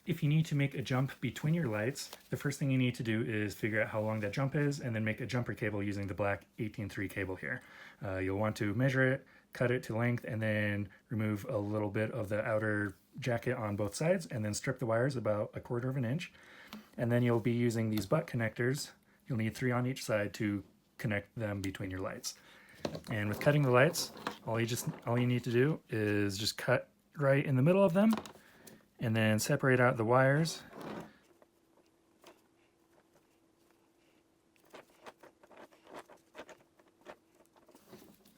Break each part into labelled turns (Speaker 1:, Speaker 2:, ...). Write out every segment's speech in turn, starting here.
Speaker 1: If you need to make a jump between your lights, the first thing you need to do is figure out how long that jump is and then make a jumper cable using the black 18-3 cable here. You'll want to measure it, cut it to length, and then remove a little bit of the outer jacket on both sides and then strip the wires about 1/4 inch. And then you'll be using these butt connectors. You'll need 3 on each side to connect them between your lights. And with cutting the lights, all you need to do is just cut right in the middle of them and then separate out the wires.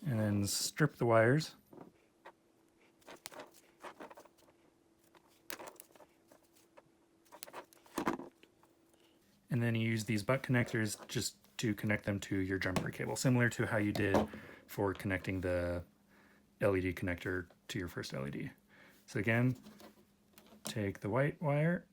Speaker 1: And then strip the wires. And then you use these butt connectors just to connect them to your jumper cable, similar to how you did for connecting the LED connector to your first LED. So again, take the white wire,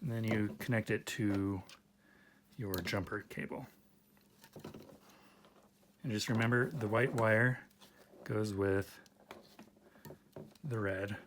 Speaker 1: and then you connect it to your jumper cable. And just remember, the white wire goes with the red.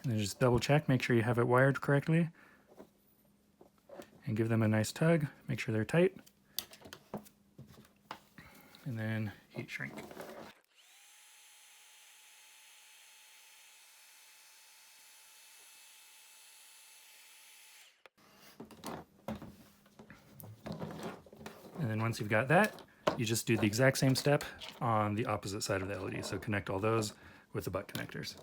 Speaker 1: And then just double check, make sure you have it wired correctly, and give them a nice tug, make sure they're tight, and then heat shrink. And then once you've got that, you just do the exact same step on the opposite side of the LED. So connect all those with the butt connectors.